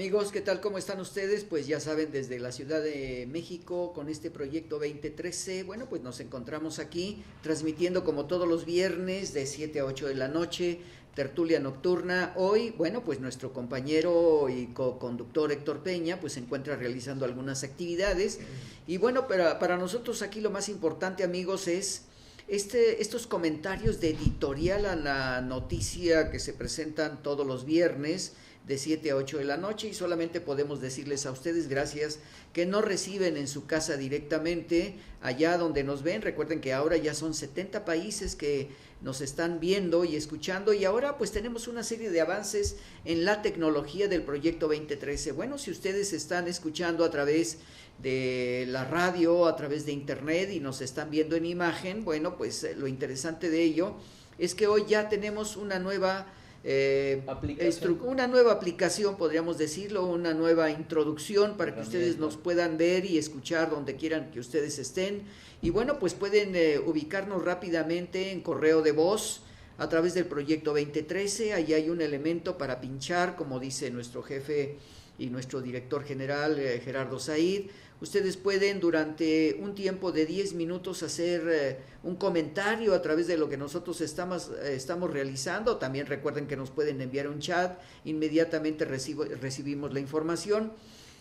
Amigos, ¿qué tal? ¿Cómo están ustedes? Pues ya saben, desde la Ciudad de México, con este proyecto 2013, bueno, pues nos encontramos aquí transmitiendo como todos los viernes de 7 a 8 de la noche, tertulia nocturna. Hoy, bueno, pues nuestro compañero y co-conductor Héctor Peña, pues se encuentra realizando algunas actividades. Y bueno, para nosotros aquí lo más importante, amigos, es estos comentarios de editorial a la noticia que se presentan todos los viernes de 7 a 8 de la noche, y solamente podemos decirles a ustedes gracias que nos reciben en su casa directamente, allá donde nos ven. Recuerden que ahora ya son 70 países que nos están viendo y escuchando, y ahora pues tenemos una serie de avances en la tecnología del proyecto 2013. Bueno, si ustedes están escuchando a través de la radio, a través de internet y nos están viendo en imagen, bueno, pues lo interesante de ello es que hoy ya tenemos una nueva aplicación, podríamos decirlo, una nueva introducción para que ustedes nos puedan ver y escuchar donde quieran que ustedes estén. Y bueno, pues pueden ubicarnos rápidamente en correo de voz a través del proyecto 2013. Ahí hay un elemento para pinchar, como dice nuestro jefe y nuestro director general, Gerardo Said. Ustedes pueden durante un tiempo de 10 minutos hacer un comentario a través de lo que nosotros estamos realizando. También recuerden que nos pueden enviar un chat, inmediatamente recibimos la información.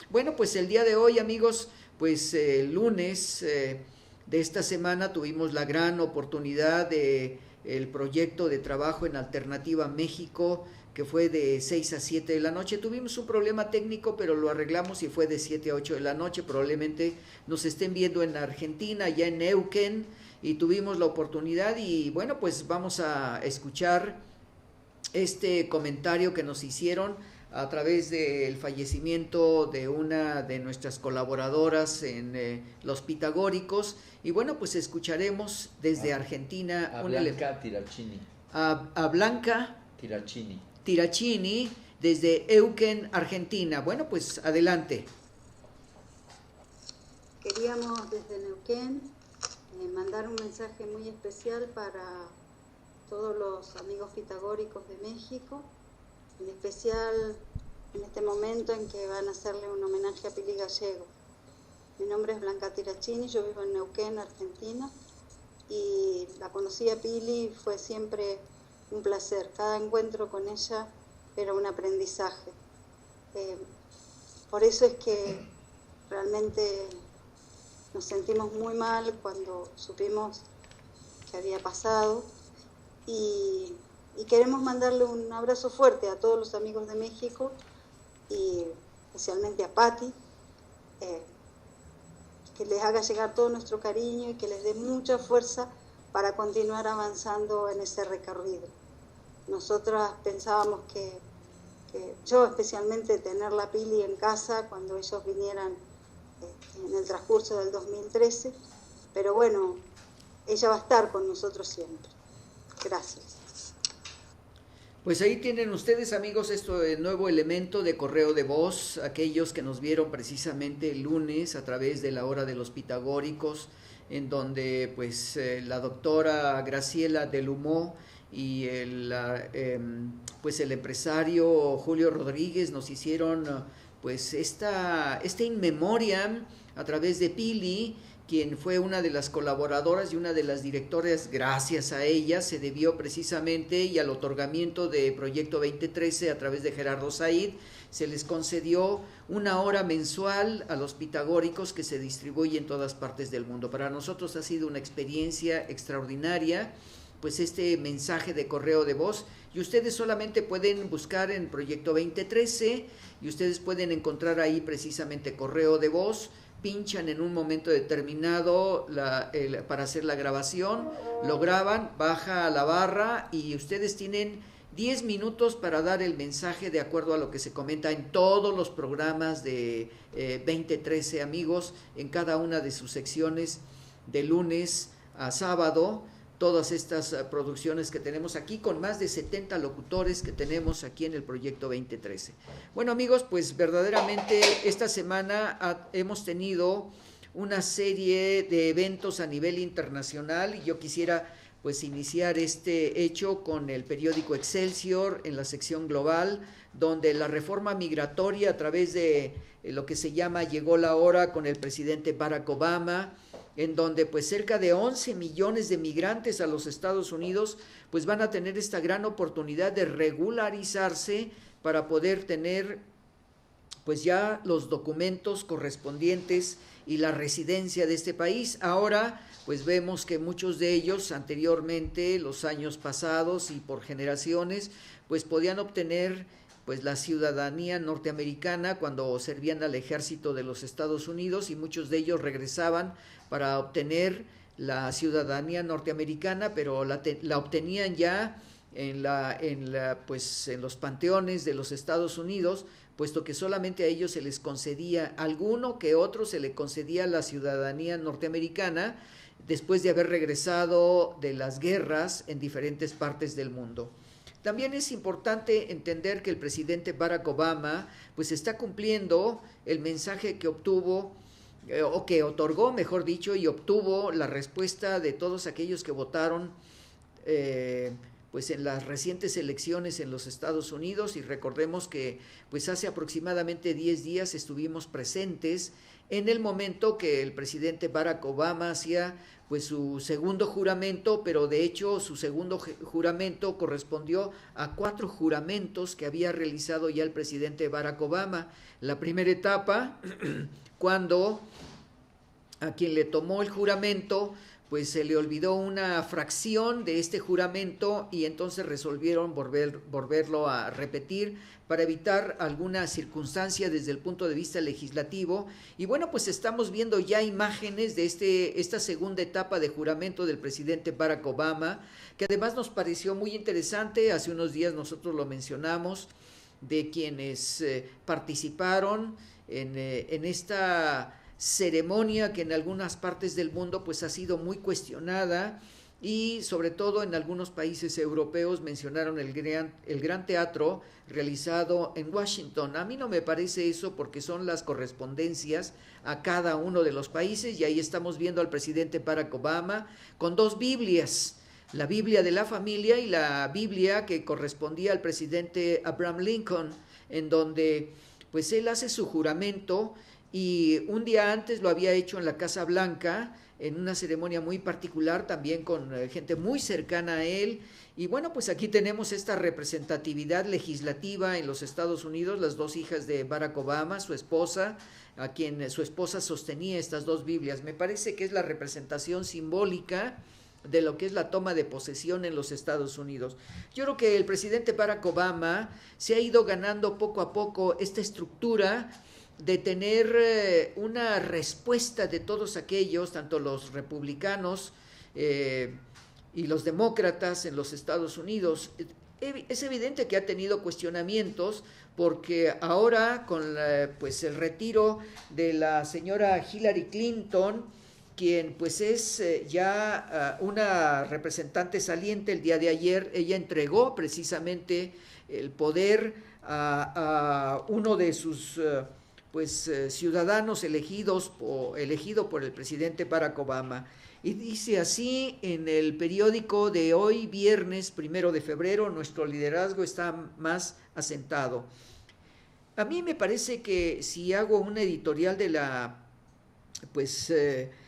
Bueno, pues el día de hoy, amigos, pues el lunes de esta semana tuvimos la gran oportunidad de el proyecto de trabajo en Alternativa México, que fue de 6 a 7 de la noche. Tuvimos un problema técnico, pero lo arreglamos y fue de 7 a 8 de la noche. Probablemente nos estén viendo en Argentina, ya en Neuquén, y tuvimos la oportunidad. Y bueno, pues vamos a escuchar este comentario que nos hicieron a través del fallecimiento de una de nuestras colaboradoras en Los Pitagóricos. Y bueno, pues escucharemos desde Argentina a Blanca Tirachini. A Blanca Tirachini desde Neuquén, Argentina. Bueno, pues adelante. Queríamos desde Neuquén mandar un mensaje muy especial para todos los amigos pitagóricos de México, en especial en este momento en que van a hacerle un homenaje a Pili Gallego. Mi nombre es Blanca Tirachini, yo vivo en Neuquén, Argentina, y la conocí a Pili y fue siempre un placer. Cada encuentro con ella era un aprendizaje. Por eso es que realmente nos sentimos muy mal cuando supimos que había pasado, y queremos mandarle un abrazo fuerte a todos los amigos de México y especialmente a Patti, que les haga llegar todo nuestro cariño y que les dé mucha fuerza para continuar avanzando en ese recorrido. Nosotras pensábamos que yo especialmente tener la Pili en casa cuando ellos vinieran en el transcurso del 2013, pero bueno, ella va a estar con nosotros siempre. Gracias. Pues ahí tienen ustedes, amigos, este nuevo elemento de correo de voz, aquellos que nos vieron precisamente el lunes a través de la Hora de los Pitagóricos, en donde pues la doctora Graciela Delumó y el empresario Julio Rodríguez nos hicieron pues este in memoriam a través de Pili, quien fue una de las colaboradoras y una de las directoras. Gracias a ella se debió precisamente, y al otorgamiento de Proyecto 2013 a través de Gerardo Said, se les concedió una hora mensual a los pitagóricos que se distribuye en todas partes del mundo. Para nosotros ha sido una experiencia extraordinaria, pues este mensaje de correo de voz, y ustedes solamente pueden buscar en Proyecto 2013 y ustedes pueden encontrar ahí precisamente correo de voz. Pinchan en un momento determinado para hacer la grabación, lo graban, baja a la barra y ustedes tienen 10 minutos para dar el mensaje de acuerdo a lo que se comenta en todos los programas de 2013, amigos, en cada una de sus secciones de lunes a sábado. Todas estas producciones que tenemos aquí, con más de 70 locutores que tenemos aquí en el Proyecto 2013. Bueno, amigos, pues verdaderamente esta semana hemos tenido una serie de eventos a nivel internacional, y yo quisiera pues iniciar este hecho con el periódico Excelsior en la sección global, donde la reforma migratoria a través de lo que se llama Llegó la Hora con el presidente Barack Obama, en donde pues cerca de 11 millones de migrantes a los Estados Unidos pues van a tener esta gran oportunidad de regularizarse para poder tener pues ya los documentos correspondientes y la residencia de este país. Ahora pues vemos que muchos de ellos anteriormente, los años pasados y por generaciones, pues podían obtener pues la ciudadanía norteamericana cuando servían al ejército de los Estados Unidos, y muchos de ellos regresaban para obtener la ciudadanía norteamericana, pero la obtenían ya en los panteones de los Estados Unidos, puesto que solamente a ellos se les concedía, alguno que otro se le concedía la ciudadanía norteamericana después de haber regresado de las guerras en diferentes partes del mundo. También es importante entender que el presidente Barack Obama pues está cumpliendo el mensaje que obtuvo o que otorgó, mejor dicho, y obtuvo la respuesta de todos aquellos que votaron pues en las recientes elecciones en los Estados Unidos. Y recordemos que pues hace aproximadamente 10 días estuvimos presentes en el momento que el presidente Barack Obama hacía pues su segundo juramento, pero de hecho su segundo juramento correspondió a 4 juramentos que había realizado ya el presidente Barack Obama. La primera etapa, cuando a quien le tomó el juramento pues se le olvidó una fracción de este juramento, y entonces resolvieron volverlo a repetir para evitar alguna circunstancia desde el punto de vista legislativo. Y bueno, pues estamos viendo ya imágenes de esta segunda etapa de juramento del presidente Barack Obama, que además nos pareció muy interesante. Hace unos días nosotros lo mencionamos, de quienes participaron en esta ceremonia que en algunas partes del mundo pues ha sido muy cuestionada, y sobre todo en algunos países europeos mencionaron el gran teatro realizado en Washington. A mí no me parece eso, porque son las correspondencias a cada uno de los países, y ahí estamos viendo al presidente Barack Obama con 2 Biblias, la Biblia de la familia y la Biblia que correspondía al presidente Abraham Lincoln, en donde pues él hace su juramento. Y un día antes lo había hecho en la Casa Blanca, en una ceremonia muy particular, también con gente muy cercana a él. Y bueno, pues aquí tenemos esta representatividad legislativa en los Estados Unidos, las 2 hijas de Barack Obama, su esposa, a quien su esposa sostenía estas 2 Biblias. Me parece que es la representación simbólica de lo que es la toma de posesión en los Estados Unidos. Yo creo que el presidente Barack Obama se ha ido ganando poco a poco esta estructura de tener una respuesta de todos aquellos, tanto los republicanos y los demócratas en los Estados Unidos. Es evidente que ha tenido cuestionamientos, porque ahora con pues el retiro de la señora Hillary Clinton, quien pues es ya una representante saliente, el día de ayer ella entregó precisamente el poder a uno de sus ciudadanos elegido por el presidente Barack Obama. Y dice así en el periódico de hoy, viernes 1 de febrero, nuestro liderazgo está más asentado. A mí me parece que si hago un editorial de la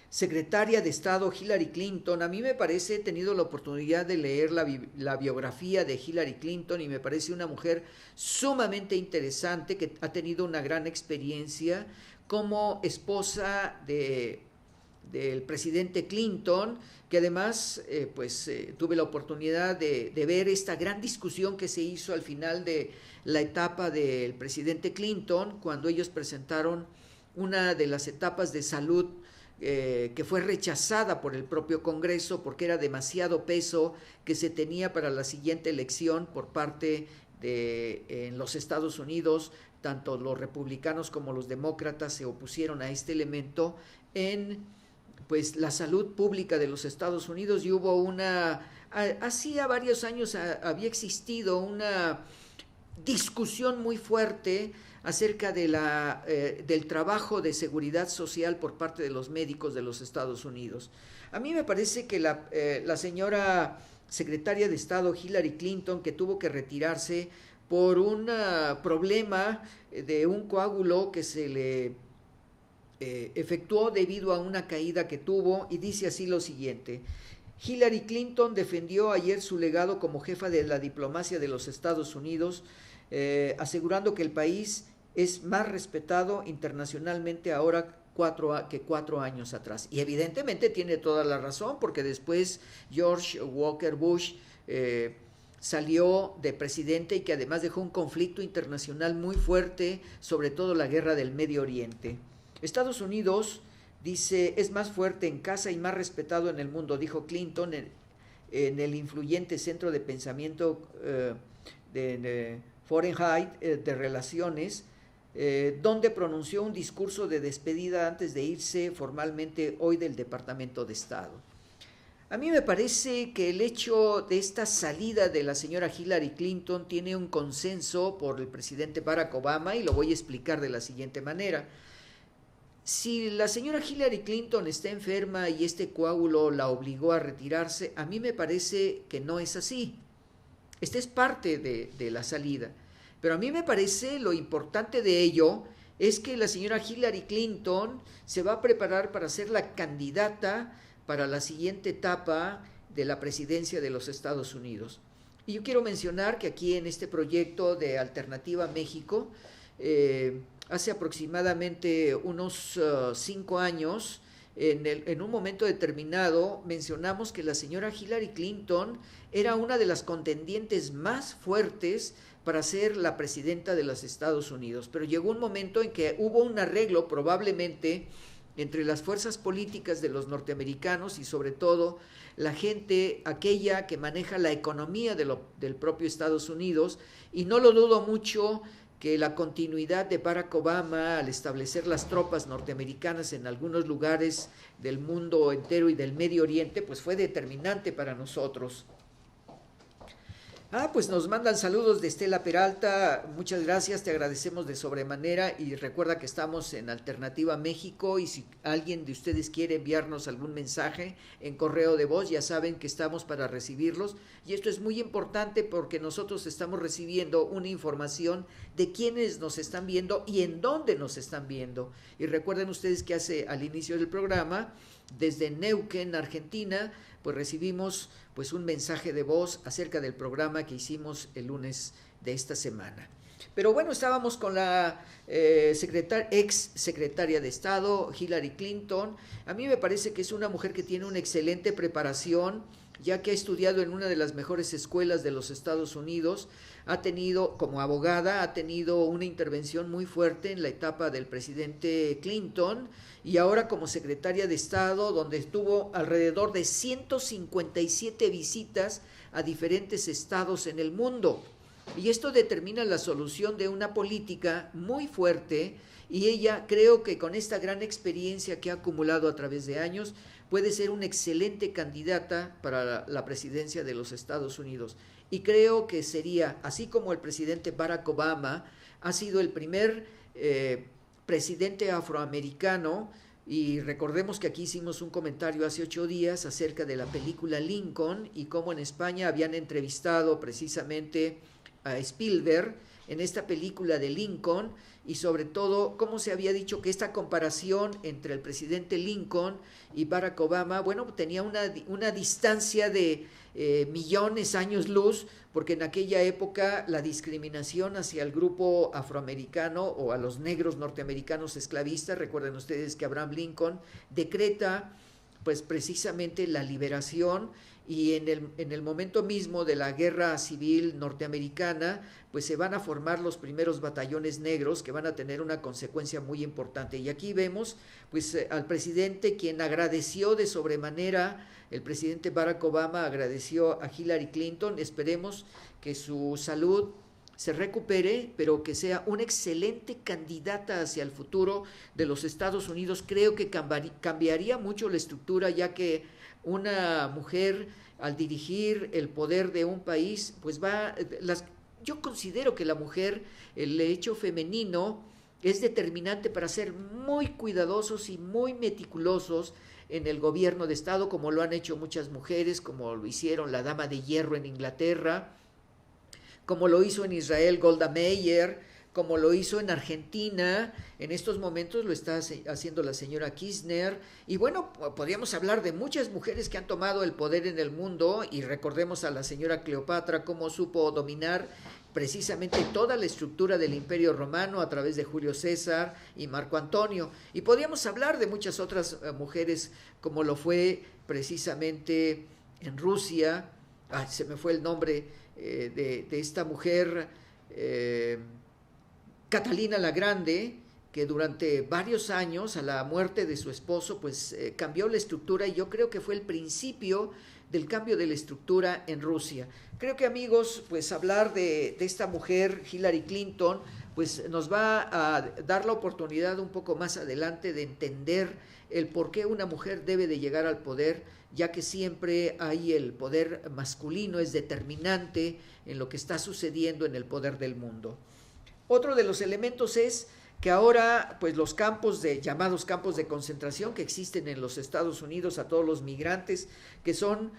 secretaria de Estado Hillary Clinton, a mí me parece, he tenido la oportunidad de leer la biografía de Hillary Clinton, y me parece una mujer sumamente interesante, que ha tenido una gran experiencia como esposa del presidente Clinton, que además tuve la oportunidad de ver esta gran discusión que se hizo al final de la etapa del presidente Clinton, cuando ellos presentaron una de las etapas de salud que fue rechazada por el propio Congreso, porque era demasiado peso que se tenía para la siguiente elección por parte de en los Estados Unidos. Tanto los republicanos como los demócratas se opusieron a este elemento en la salud pública de los Estados Unidos, y hubo hacía varios años había existido discusión muy fuerte acerca de del trabajo de seguridad social por parte de los médicos de los Estados Unidos. A mí me parece que la señora secretaria de Estado Hillary Clinton, que tuvo que retirarse por un problema de un coágulo que se le efectuó debido a una caída que tuvo, y dice así lo siguiente: Hillary Clinton defendió ayer su legado como jefa de la diplomacia de los Estados Unidos, asegurando que el país es más respetado internacionalmente ahora que 4 años atrás. Y evidentemente tiene toda la razón, porque después George Walker Bush salió de presidente, y que además dejó un conflicto internacional muy fuerte, sobre todo la guerra del Medio Oriente. Estados Unidos, dice, es más fuerte en casa y más respetado en el mundo, dijo Clinton en el influyente centro de pensamiento de Fahrenheit de Relaciones, donde pronunció un discurso de despedida antes de irse formalmente hoy del Departamento de Estado. A mí me parece que el hecho de esta salida de la señora Hillary Clinton tiene un consenso por el presidente Barack Obama, y lo voy a explicar de la siguiente manera. Si la señora Hillary Clinton está enferma y este coágulo la obligó a retirarse, a mí me parece que no es así. Esta es parte de la salida. Pero a mí me parece lo importante de ello es que la señora Hillary Clinton se va a preparar para ser la candidata para la siguiente etapa de la presidencia de los Estados Unidos. Y yo quiero mencionar que aquí en este proyecto de Alternativa México, hace aproximadamente unos 5 años, en un momento determinado, mencionamos que la señora Hillary Clinton era una de las contendientes más fuertes para ser la presidenta de los Estados Unidos. Pero llegó un momento en que hubo un arreglo, probablemente, entre las fuerzas políticas de los norteamericanos y sobre todo la gente aquella que maneja la economía del propio Estados Unidos, y no lo dudo mucho que la continuidad de Barack Obama al establecer las tropas norteamericanas en algunos lugares del mundo entero y del Medio Oriente, pues fue determinante para nosotros. Pues nos mandan saludos de Estela Peralta, muchas gracias, te agradecemos de sobremanera, y recuerda que estamos en Alternativa México, y si alguien de ustedes quiere enviarnos algún mensaje en correo de voz, ya saben que estamos para recibirlos, y esto es muy importante porque nosotros estamos recibiendo una información de quiénes nos están viendo y en dónde nos están viendo. Y recuerden ustedes que al inicio del programa, desde Neuquén, Argentina, pues recibimos pues un mensaje de voz acerca del programa que hicimos el lunes de esta semana. Pero bueno, estábamos con la ex secretaria de Estado, Hillary Clinton. A mí me parece que es una mujer que tiene una excelente preparación, ya que ha estudiado en una de las mejores escuelas de los Estados Unidos, ha tenido, como abogada, ha tenido una intervención muy fuerte en la etapa del presidente Clinton, y ahora como secretaria de Estado, donde estuvo alrededor de 157 visitas a diferentes estados en el mundo. Y esto determina la solución de una política muy fuerte, y ella, creo que con esta gran experiencia que ha acumulado a través de años, puede ser una excelente candidata para la presidencia de los Estados Unidos. Y creo que sería, así como el presidente Barack Obama ha sido el primer presidente afroamericano, y recordemos que aquí hicimos un comentario hace 8 días acerca de la película Lincoln, y cómo en España habían entrevistado precisamente a Spielberg en esta película de Lincoln, y sobre todo cómo se había dicho que esta comparación entre el presidente Lincoln y Barack Obama, bueno, tenía una distancia de millones años luz, porque en aquella época la discriminación hacia el grupo afroamericano o a los negros norteamericanos esclavistas, recuerden ustedes que Abraham Lincoln decreta pues precisamente la liberación, y en el momento mismo de la guerra civil norteamericana pues se van a formar los primeros batallones negros que van a tener una consecuencia muy importante. Y aquí vemos pues al presidente, quien agradeció de sobremanera, el presidente Barack Obama agradeció a Hillary Clinton. Esperemos que su salud se recupere, pero que sea una excelente candidata hacia el futuro de los Estados Unidos. Creo que cambiaría mucho la estructura, ya que una mujer al dirigir el poder de un país, pues yo considero que la mujer, el hecho femenino, es determinante para ser muy cuidadosos y muy meticulosos en el gobierno de Estado, como lo han hecho muchas mujeres, como lo hicieron la Dama de Hierro en Inglaterra, como lo hizo en Israel Golda Meir, como lo hizo en Argentina, en estos momentos lo está haciendo la señora Kirchner, y bueno, podríamos hablar de muchas mujeres que han tomado el poder en el mundo, y recordemos a la señora Cleopatra, cómo supo dominar precisamente toda la estructura del Imperio Romano a través de Julio César y Marco Antonio, y podríamos hablar de muchas otras mujeres, como lo fue precisamente en Rusia. Se me fue el nombre de esta mujer, Catalina la Grande, que durante varios años, a la muerte de su esposo, pues cambió la estructura, y yo creo que fue el principio del cambio de la estructura en Rusia. Creo que, amigos, pues hablar de esta mujer, Hillary Clinton, pues nos va a dar la oportunidad un poco más adelante de entender el por qué una mujer debe de llegar al poder, ya que siempre hay el poder masculino, es determinante en lo que está sucediendo en el poder del mundo. Otro de los elementos es que ahora, pues los llamados campos de concentración que existen en los Estados Unidos a todos los migrantes que son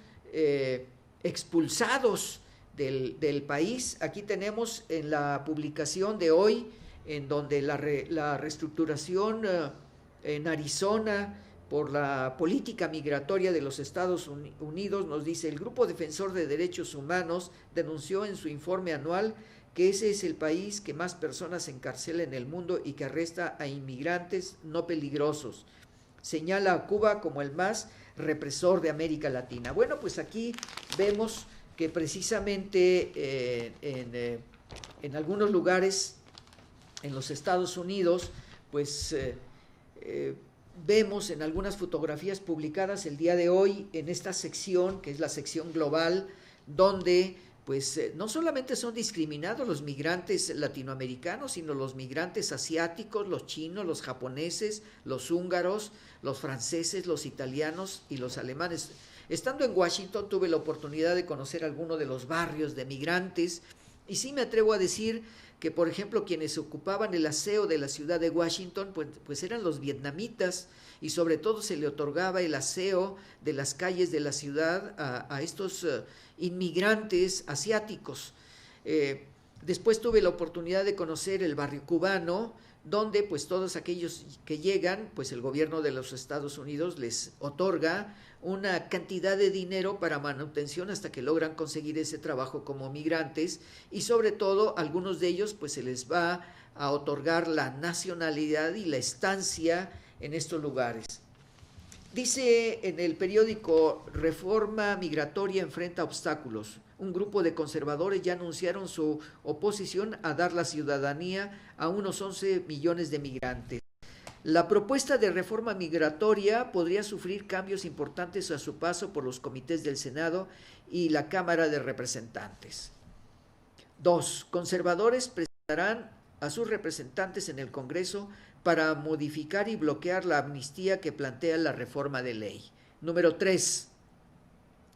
expulsados del país. Aquí tenemos en la publicación de hoy, en donde la reestructuración en Arizona por la política migratoria de los Estados Unidos nos dice: el Grupo Defensor de Derechos Humanos denunció en su informe anual que ese es el país que más personas encarcela en el mundo y que arresta a inmigrantes no peligrosos. Señala a Cuba como el más represor de América Latina. Bueno, pues aquí vemos que precisamente en algunos lugares en los Estados Unidos, pues vemos en algunas fotografías publicadas el día de hoy en esta sección, que es la sección global, donde pues no solamente son discriminados los migrantes latinoamericanos, sino los migrantes asiáticos, los chinos, los japoneses, los húngaros, los franceses, los italianos y los alemanes. Estando en Washington tuve la oportunidad de conocer algunos de los barrios de migrantes, y sí me atrevo a decir que, por ejemplo, quienes ocupaban el aseo de la ciudad de Washington, pues eran los vietnamitas, y sobre todo se le otorgaba el aseo de las calles de la ciudad a estos inmigrantes asiáticos. Después tuve la oportunidad de conocer el barrio cubano, donde pues todos aquellos que llegan, pues el gobierno de los Estados Unidos les otorga una cantidad de dinero para manutención hasta que logran conseguir ese trabajo como migrantes, y sobre todo algunos de ellos pues se les va a otorgar la nacionalidad y la estancia en estos lugares. Dice en el periódico: Reforma Migratoria enfrenta obstáculos. Un grupo de conservadores ya anunciaron su oposición a dar la ciudadanía a unos 11 millones de migrantes. La propuesta de reforma migratoria podría sufrir cambios importantes a su paso por los comités del Senado y la Cámara de Representantes. 2. Conservadores presentarán a sus representantes en el Congreso para modificar y bloquear la amnistía que plantea la reforma de ley. Número 3.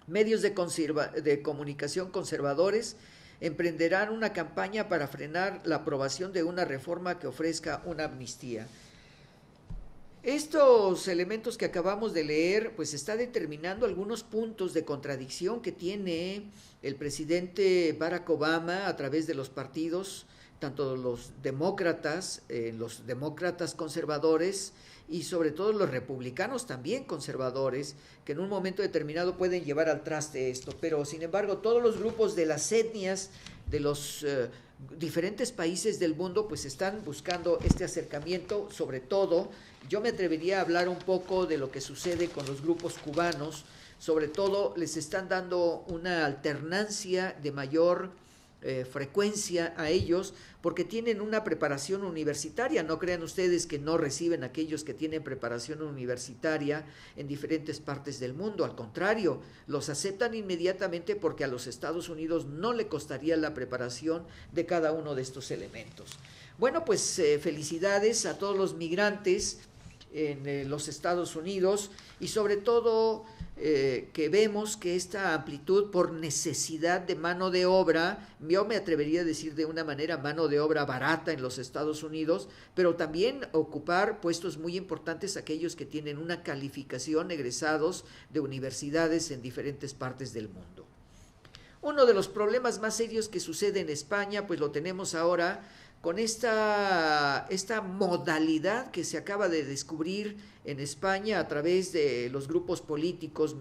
Medios de comunicación conservadores emprenderán una campaña para frenar la aprobación de una reforma que ofrezca una amnistía. Estos elementos que acabamos de leer, pues está determinando algunos puntos de contradicción que tiene el presidente Barack Obama a través de los partidos, tanto los demócratas conservadores y sobre todo los republicanos también conservadores, que en un momento determinado pueden llevar al traste esto, pero sin embargo todos los grupos de las etnias de los diferentes países del mundo pues están buscando este acercamiento. Sobre todo yo me atrevería a hablar un poco de lo que sucede con los grupos cubanos. Sobre todo les están dando una alternancia de mayor frecuencia a ellos, porque tienen una preparación universitaria. No crean ustedes que no reciben a aquellos que tienen preparación universitaria en diferentes partes del mundo. Al contrario, los aceptan inmediatamente porque a los Estados Unidos no le costaría la preparación de cada uno de estos elementos. Bueno, pues felicidades a todos los migrantes en los Estados Unidos, y sobre todo que vemos que esta amplitud por necesidad de mano de obra, yo me atrevería a decir de una manera mano de obra barata en los Estados Unidos, pero también ocupar puestos muy importantes aquellos que tienen una calificación egresados de universidades en diferentes partes del mundo. Uno de los problemas más serios que sucede en España, pues lo tenemos ahora con esta modalidad que se acaba de descubrir en España a través de los grupos políticos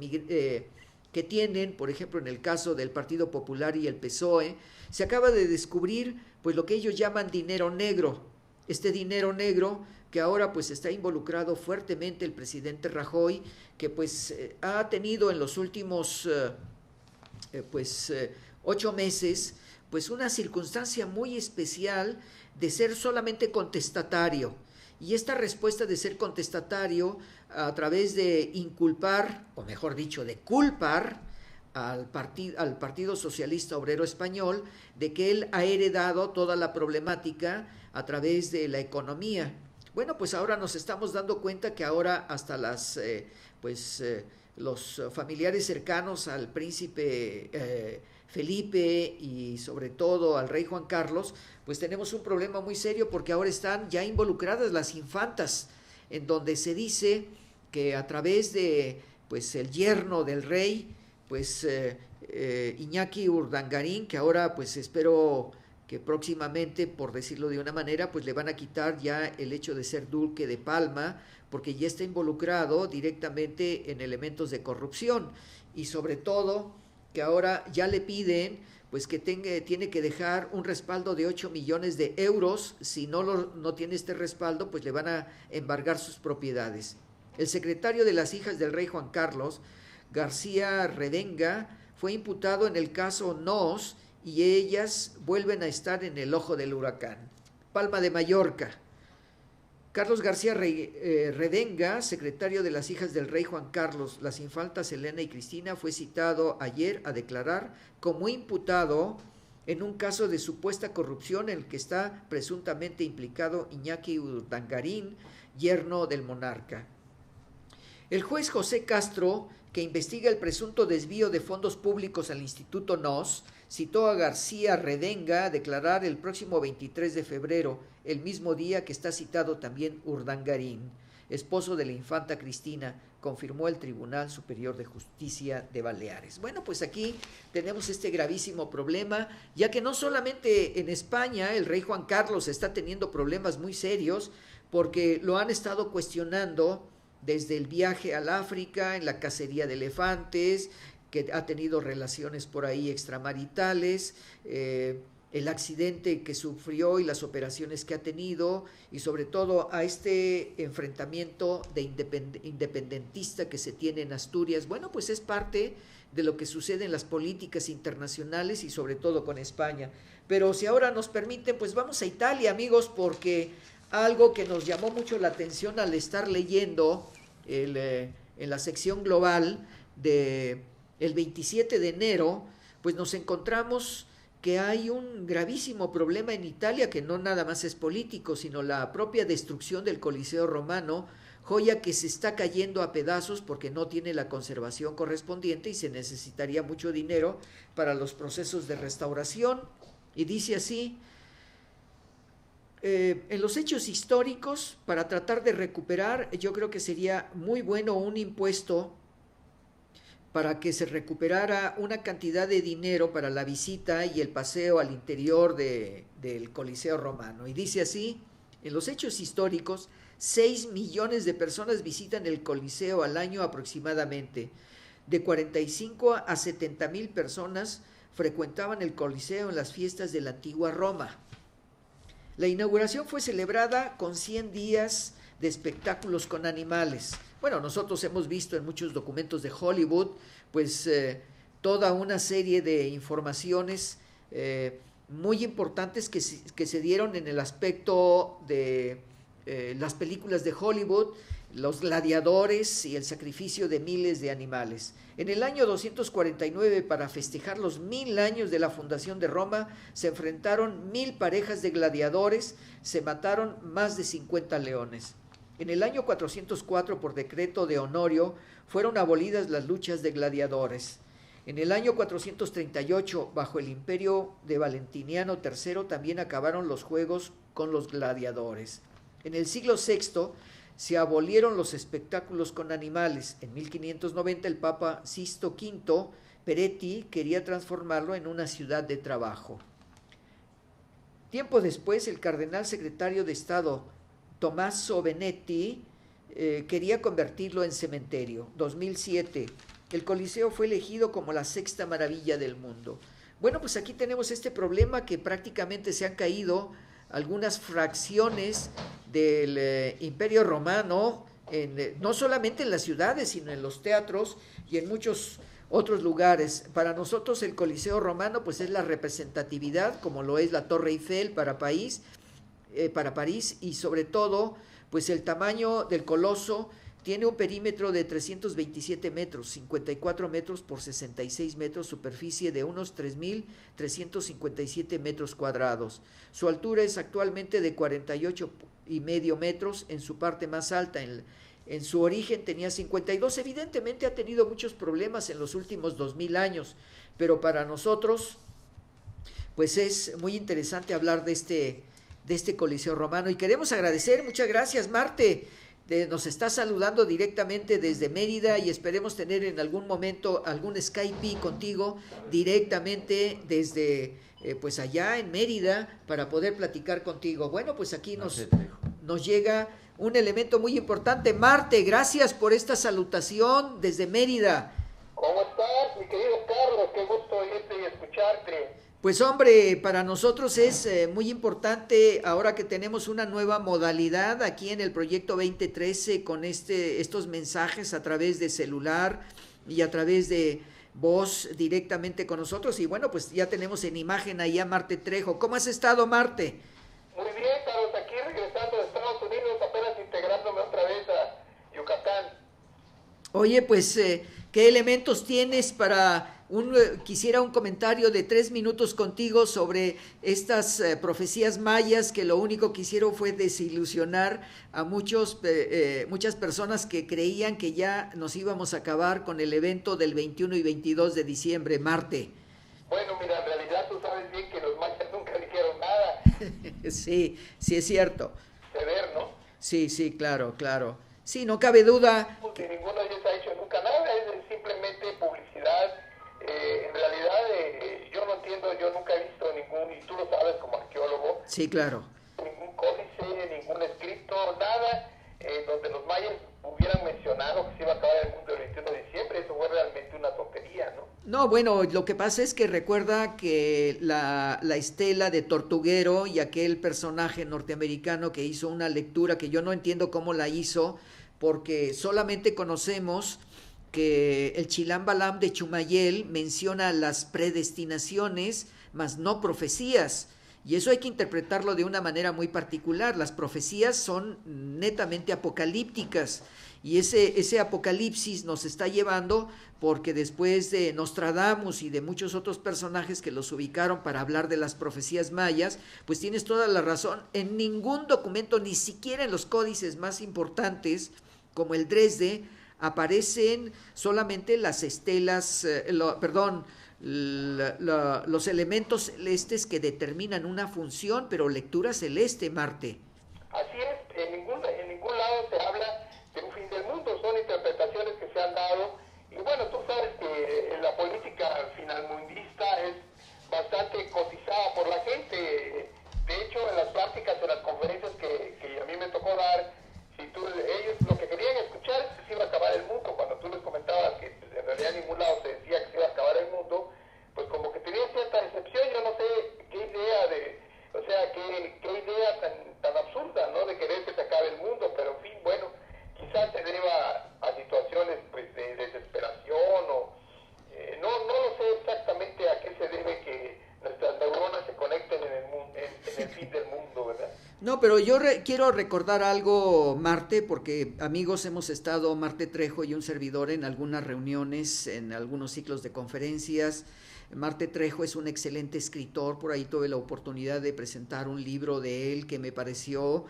que tienen, por ejemplo, en el caso del Partido Popular y el PSOE, se acaba de descubrir pues lo que ellos llaman dinero negro. Este dinero negro que ahora pues está involucrado fuertemente el presidente Rajoy, que pues ha tenido en los últimos 8 meses pues una circunstancia muy especial de ser solamente contestatario. Y esta respuesta de ser contestatario a través de inculpar, o mejor dicho, de culpar al Partido Socialista Obrero Español de que él ha heredado toda la problemática a través de la economía. Bueno, pues ahora nos estamos dando cuenta que ahora hasta los familiares cercanos al príncipe Felipe y sobre todo al rey Juan Carlos, pues tenemos un problema muy serio porque ahora están ya involucradas las infantas, en donde se dice que a través de pues el yerno del rey, pues Iñaki Urdangarín, que ahora pues espero que próximamente, por decirlo de una manera, pues le van a quitar ya el hecho de ser duque de Palma, porque ya está involucrado directamente en elementos de corrupción, y sobre todo que ahora ya le piden pues que tiene que dejar un respaldo de 8 millones de euros. Si no tiene este respaldo, pues le van a embargar sus propiedades. El secretario de las hijas del rey Juan Carlos, García Redenga, fue imputado en el caso Nos, y ellas vuelven a estar en el ojo del huracán. Palma de Mallorca. Carlos García Redenga, secretario de las hijas del rey Juan Carlos, las infantas Elena y Cristina, fue citado ayer a declarar como imputado en un caso de supuesta corrupción en el que está presuntamente implicado Iñaki Urdangarín, yerno del monarca. El juez José Castro, que investiga el presunto desvío de fondos públicos al Instituto Nos, citó a García Redenga a declarar el próximo 23 de febrero, el mismo día que está citado también Urdangarín, esposo de la infanta Cristina, confirmó el Tribunal Superior de Justicia de Baleares. Bueno, pues aquí tenemos este gravísimo problema, ya que no solamente en España el rey Juan Carlos está teniendo problemas muy serios, porque lo han estado cuestionando desde el viaje al África, en la cacería de elefantes, que ha tenido relaciones por ahí extramaritales, el accidente que sufrió y las operaciones que ha tenido, y sobre todo a este enfrentamiento de independentista que se tiene en Asturias. Bueno, pues es parte de lo que sucede en las políticas internacionales y sobre todo con España. Pero si ahora nos permiten, pues vamos a Italia, amigos, porque algo que nos llamó mucho la atención al estar leyendo en la sección global del 27 de enero, pues nos encontramos que hay un gravísimo problema en Italia, que no nada más es político, sino la propia destrucción del Coliseo Romano, joya que se está cayendo a pedazos porque no tiene la conservación correspondiente y se necesitaría mucho dinero para los procesos de restauración. Y dice así: en los hechos históricos, para tratar de recuperar, yo creo que sería muy bueno un impuesto para que se recuperara una cantidad de dinero para la visita y el paseo al interior del Coliseo Romano. Y dice así: en los hechos históricos, 6 millones de personas visitan el Coliseo al año aproximadamente. De 45 a 70 mil personas frecuentaban el Coliseo en las fiestas de la antigua Roma. La inauguración fue celebrada con 100 días de espectáculos con animales. Bueno, nosotros hemos visto en muchos documentos de Hollywood, pues toda una serie de informaciones muy importantes que se dieron en el aspecto de las películas de Hollywood, los gladiadores y el sacrificio de miles de animales. En el año 249, para festejar los 1000 años de la fundación de Roma, se enfrentaron 1000 parejas de gladiadores, se mataron más de 50 leones. En el año 404, por decreto de Honorio, fueron abolidas las luchas de gladiadores. En el año 438, bajo el imperio de Valentiniano III, también acabaron los juegos con los gladiadores. En el siglo VI se abolieron los espectáculos con animales. En 1590 el Papa Sisto V Peretti quería transformarlo en una ciudad de trabajo. Tiempo después, el cardenal secretario de Estado Tommaso Benetti quería convertirlo en cementerio. 2007, el Coliseo fue elegido como la sexta maravilla del mundo. Bueno, pues aquí tenemos este problema que prácticamente se han caído algunas fracciones del Imperio Romano, no solamente en las ciudades, sino en los teatros y en muchos otros lugares. Para nosotros el Coliseo Romano pues es la representatividad, como lo es la Torre Eiffel para París, y sobre todo pues el tamaño del coloso. Tiene un perímetro de 327 metros, 54 metros por 66 metros, superficie de unos 3.357 metros cuadrados. Su altura es actualmente de 48,5 metros en su parte más alta. En su origen tenía 52. Evidentemente ha tenido muchos problemas en los últimos 2000 años, pero para nosotros pues es muy interesante hablar de este Coliseo Romano. Y queremos agradecer, muchas gracias, Marte. Nos está saludando directamente desde Mérida y esperemos tener en algún momento algún Skype contigo directamente desde pues allá en Mérida para poder platicar contigo. Bueno, pues aquí nos llega un elemento muy importante. Marte, gracias por esta salutación desde Mérida. ¿Cómo estás, mi querido Carlos? Qué gusto oírte y escucharte. Pues hombre, para nosotros es muy importante ahora que tenemos una nueva modalidad aquí en el Proyecto 2013 con estos mensajes a través de celular y a través de voz directamente con nosotros. Y bueno, pues ya tenemos en imagen ahí a Marte Trejo. ¿Cómo has estado, Marte? Muy bien, Carlos, aquí regresando de Estados Unidos, apenas integrándome otra vez a Yucatán. Oye, pues, ¿qué elementos tienes para quisiera un comentario de 3 minutos contigo sobre estas profecías mayas que lo único que hicieron fue desilusionar a muchas personas que creían que ya nos íbamos a acabar con el evento del 21 y 22 de diciembre, Marte? Bueno, mira, en realidad tú sabes bien que los mayas nunca dijeron nada. Sí, sí es cierto. Ver, ¿no? Sí, claro. Sí, no cabe duda. Que ninguno de ellos ha hecho nunca nada, es simplemente publicidad. En realidad yo no entiendo, yo nunca he visto ningún, y tú lo sabes como arqueólogo. Sí, claro. Ningún códice, ningún escrito, nada donde los mayas hubieran mencionado que se iba a acabar el mundo el 21 de diciembre. Eso fue realmente una tontería, ¿no? No, bueno, lo que pasa es que recuerda que la estela de Tortuguero y aquel personaje norteamericano que hizo una lectura que yo no entiendo cómo la hizo, porque solamente conocemos que el Chilam Balam de Chumayel menciona las predestinaciones, mas no profecías. Y eso hay que interpretarlo de una manera muy particular. Las profecías son netamente apocalípticas. Y ese apocalipsis nos está llevando porque después de Nostradamus y de muchos otros personajes que los ubicaron para hablar de las profecías mayas, pues tienes toda la razón. En ningún documento, ni siquiera en los códices más importantes, como el Dresde, aparecen solamente las estelas, los elementos celestes que determinan una función, pero lectura celeste, Marte. Así es, en ningún lado se habla de un fin del mundo, son interpretaciones que se han dado, y bueno, tú sabes que la política finalmundista es bastante cotizada por la gente. De hecho, en las pláticas, en las conferencias que a mí me tocó dar, ellos lo que querían escuchar es que se iba a acabar el mundo. Cuando tú les comentabas que en realidad en ningún lado se decía que se iba a acabar el mundo, pues como que tenían cierta decepción. Yo no sé qué idea qué idea tan absurda, ¿no? De querer que se acabe el mundo, pero en fin, bueno, quizás se deba a situaciones pues de desesperación o no lo sé exactamente a qué se debe que nuestras neuronas se conecten en el fin del mundo, ¿verdad? No, pero yo quiero recordar algo, Marte, porque amigos hemos estado, Marte Trejo y un servidor, en algunas reuniones, en algunos ciclos de conferencias, Marte Trejo es un excelente escritor, por ahí tuve la oportunidad de presentar un libro de él que me pareció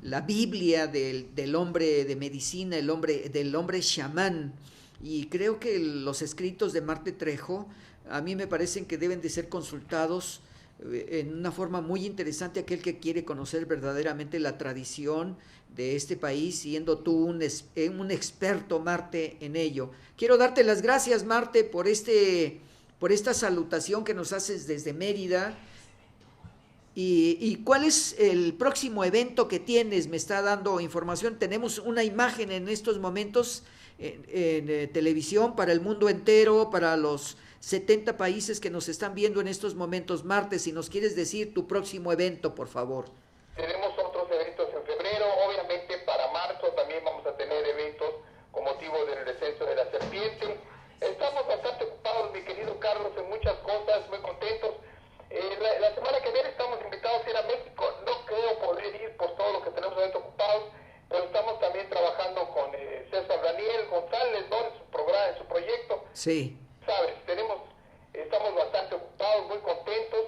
la Biblia del hombre de medicina, del hombre chamán, y creo que los escritos de Marte Trejo a mí me parecen que deben de ser consultados en una forma muy interesante aquel que quiere conocer verdaderamente la tradición de este país, siendo tú un experto, Marte, en ello. Quiero darte las gracias, Marte, por esta salutación que nos haces desde Mérida. ¿Y cuál es el próximo evento que tienes? Me está dando información. Tenemos una imagen en estos momentos en televisión para el mundo entero, para los 70 países que nos están viendo en estos momentos. Marte, si nos quieres decir tu próximo evento, por favor. Tenemos otros eventos en febrero, obviamente para marzo también vamos a tener eventos con motivo del descenso de la serpiente. Estamos bastante ocupados, mi querido Carlos, en muchas cosas, muy contentos. La semana que viene estamos invitados a ir a México. No creo poder ir por todo lo que tenemos ahorita ocupados, pero estamos también trabajando con César Daniel González, ¿no? En su programa, en su proyecto. Sí. Sabes, estamos bastante ocupados, muy contentos,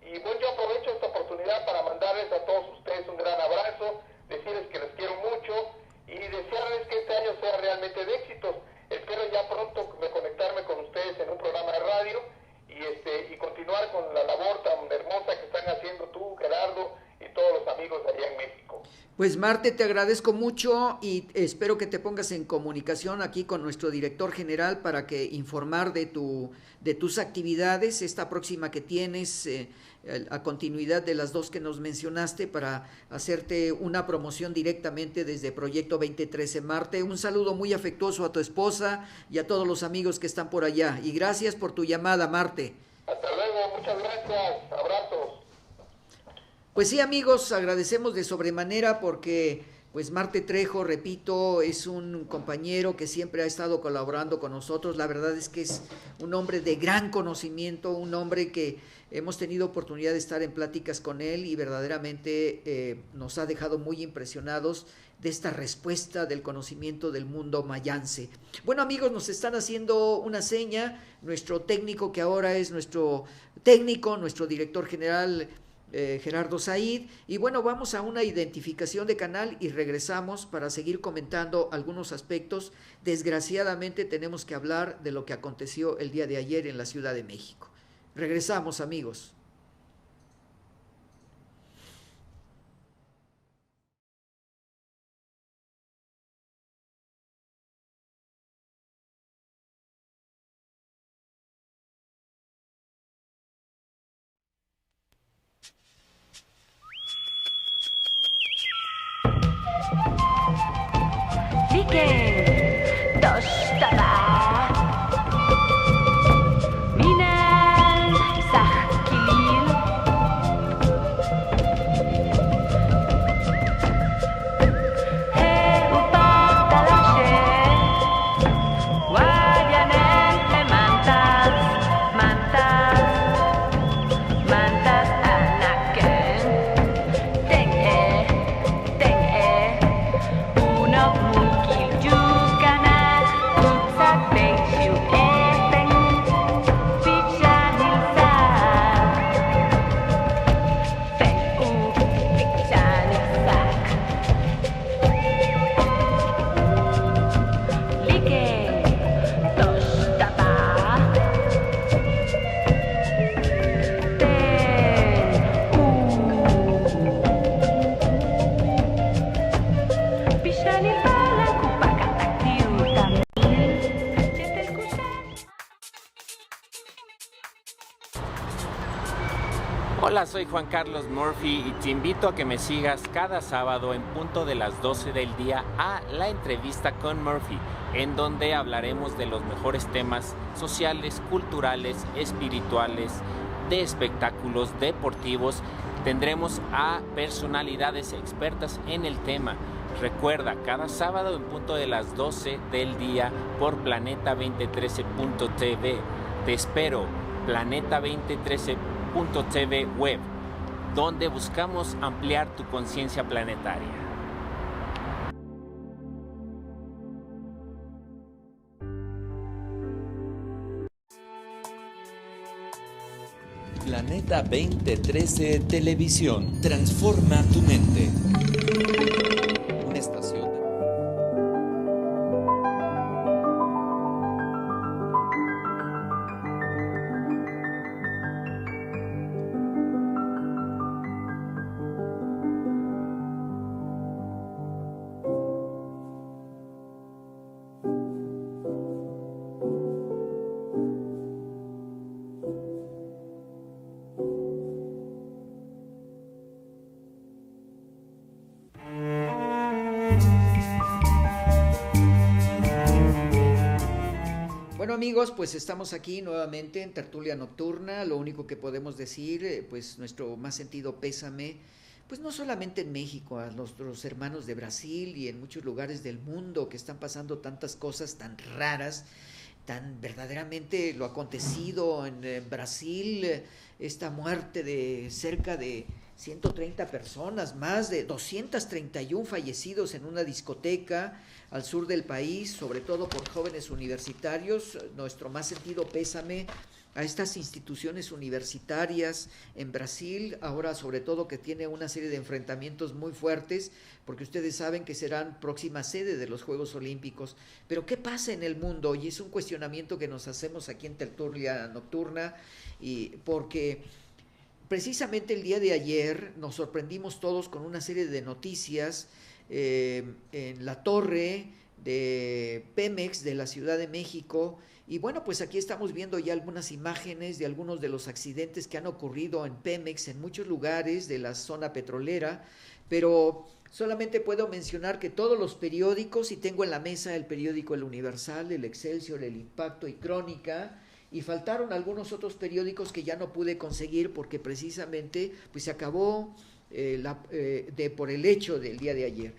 y bueno, yo aprovecho esta oportunidad para mandarles a todos ustedes un gran abrazo, decirles que les quiero mucho y desearles que este año sea realmente de éxitos. Espero ya pronto conectarme con ustedes en un programa de radio y continuar con la labor tan hermosa que están haciendo tú, Gerardo, y todos los amigos allá en México. Pues Marte, te agradezco mucho y espero que te pongas en comunicación aquí con nuestro director general para que informar de tus actividades, esta próxima que tienes, a continuidad de las dos que nos mencionaste, para hacerte una promoción directamente desde Proyecto 2013. Marte, un saludo muy afectuoso a tu esposa y a todos los amigos que están por allá. Y gracias por tu llamada, Marte. Hasta luego, muchas gracias, abrazos. Pues sí, amigos, agradecemos de sobremanera porque pues Marte Trejo, repito, es un compañero que siempre ha estado colaborando con nosotros. La verdad es que es un hombre de gran conocimiento, un hombre que hemos tenido oportunidad de estar en pláticas con él y verdaderamente nos ha dejado muy impresionados de esta respuesta del conocimiento del mundo mayance. Bueno, amigos, nos están haciendo una seña, nuestro técnico, que ahora es nuestro técnico, nuestro director general, Gerardo Said, y bueno, vamos a una identificación de canal y regresamos para seguir comentando algunos aspectos. Desgraciadamente tenemos que hablar de lo que aconteció el día de ayer en la Ciudad de México. Regresamos, amigos. Hola, soy Juan Carlos Murphy y te invito a que me sigas cada sábado en punto de las 12 del día a La Entrevista con Murphy, en donde hablaremos de los mejores temas sociales, culturales, espirituales, de espectáculos deportivos. Tendremos a personalidades expertas en el tema. Recuerda, cada sábado en punto de las 12 del día por planeta2013.tv. Te espero, planeta2013.tv web, donde buscamos ampliar tu conciencia planetaria. Planeta 2013 Televisión. Transforma tu mente. Una estación. Bueno amigos, pues estamos aquí nuevamente en Tertulia Nocturna. Lo único que podemos decir, pues nuestro más sentido pésame, pues no solamente en México, a nuestros hermanos de Brasil y en muchos lugares del mundo que están pasando tantas cosas tan raras, tan verdaderamente lo acontecido en Brasil, esta muerte de cerca de 130 personas, más de 231 fallecidos en una discoteca al sur del país, sobre todo por jóvenes universitarios. Nuestro más sentido pésame a estas instituciones universitarias en Brasil, ahora sobre todo que tiene una serie de enfrentamientos muy fuertes, porque ustedes saben que serán próxima sede de los Juegos Olímpicos. Pero ¿qué pasa en el mundo? Y es un cuestionamiento que nos hacemos aquí en Tertulia Nocturna, y porque precisamente el día de ayer nos sorprendimos todos con una serie de noticias en la torre de Pemex de la Ciudad de México. Y bueno, pues aquí estamos viendo ya algunas imágenes de algunos de los accidentes que han ocurrido en Pemex en muchos lugares de la zona petrolera, pero solamente puedo mencionar que todos los periódicos, y tengo en la mesa el periódico El Universal, el Excelsior, el Impacto y Crónica, y faltaron algunos otros periódicos que ya no pude conseguir porque precisamente pues se acabó por el hecho del día de ayer.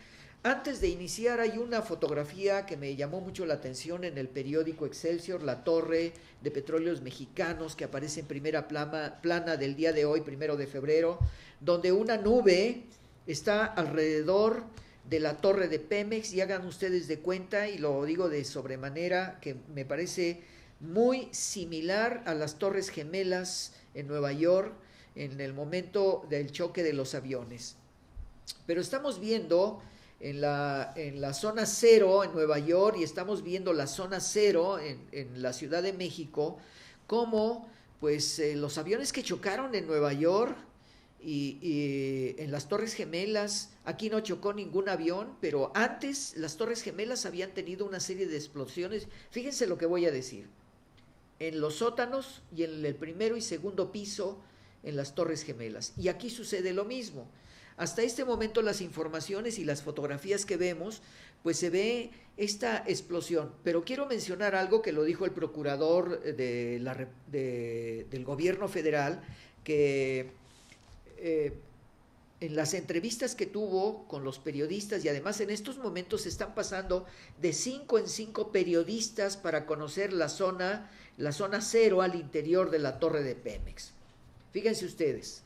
Antes de iniciar, hay una fotografía que me llamó mucho la atención en el periódico Excelsior, la torre de Petróleos Mexicanos, que aparece en primera plana del día de hoy, 1 de febrero, donde una nube está alrededor de la torre de Pemex, y hagan ustedes de cuenta, y lo digo de sobremanera, que me parece muy similar a las Torres Gemelas en Nueva York en el momento del choque de los aviones. Pero estamos viendo en la zona cero en Nueva York, y estamos viendo la zona cero en la Ciudad de México, cómo pues los aviones que chocaron en Nueva York y en las Torres Gemelas, aquí no chocó ningún avión, pero antes las Torres Gemelas habían tenido una serie de explosiones. Fíjense lo que voy a decir: en los sótanos y en el primero y segundo piso en las Torres Gemelas. Y aquí sucede lo mismo. Hasta este momento las informaciones y las fotografías que vemos, pues se ve esta explosión. Pero quiero mencionar algo que lo dijo el procurador del gobierno federal, que en las entrevistas que tuvo con los periodistas, y además en estos momentos se están pasando de 5 en 5 periodistas para conocer la zona cero al interior de la torre de Pemex. Fíjense ustedes,